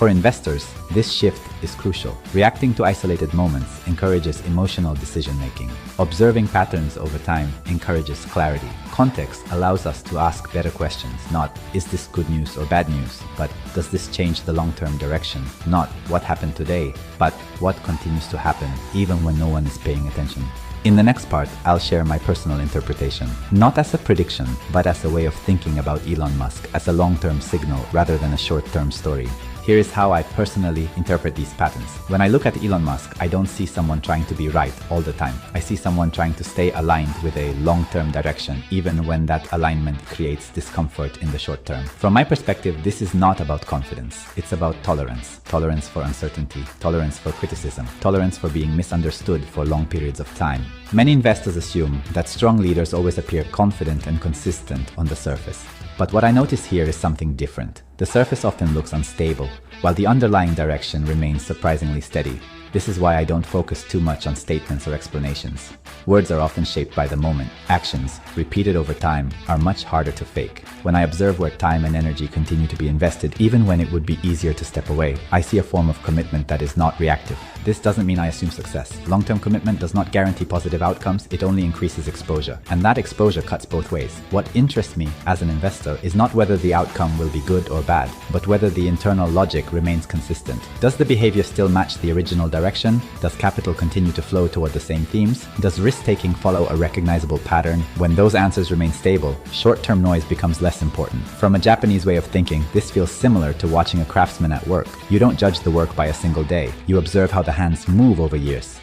For investors, this shift is crucial. Reacting to isolated moments encourages emotional decision-making. Observing patterns over time encourages clarity. Context allows us to ask better questions, not "is this good news or bad news?" but "does this change the long-term direction?" Not "what happened today?" but "what continues to happen even when no one is paying attention?" In the next part, I'll share my personal interpretation, not as a prediction, but as a way of thinking about Elon Musk as a long-term signal rather than a short-term story. Here is how I personally interpret these patterns. When I look at Elon Musk, I don't see someone trying to be right all the time. I see someone trying to stay aligned with a long-term direction, even when that alignment creates discomfort in the short term. From my perspective, this is not about confidence. It's about tolerance. Tolerance for uncertainty, tolerance for criticism, tolerance for being misunderstood for long periods of time. Many investors assume that strong leaders always appear confident and consistent on the surface. But what I notice here is something different. The surface often looks unstable, while the underlying direction remains surprisingly steady. This is why I don't focus too much on statements or explanations. Words are often shaped by the moment. Actions, repeated over time, are much harder to fake. When I observe where time and energy continue to be invested, even when it would be easier to step away, I see a form of commitment that is not reactive. This doesn't mean I assume success. Long-term commitment does not guarantee positive outcomes, it only increases exposure. And that exposure cuts both ways. What interests me as an investor is not whether the outcome will be good or bad, but whether the internal logic remains consistent. Does the behavior still match the original direction? Does capital continue to flow toward the same themes? Does risk-taking follow a recognizable pattern? When those answers remain stable, short-term noise becomes less important. From a Japanese way of thinking, this feels similar to watching a craftsman at work. You don't judge the work by a single day. You observe how the hands move over years.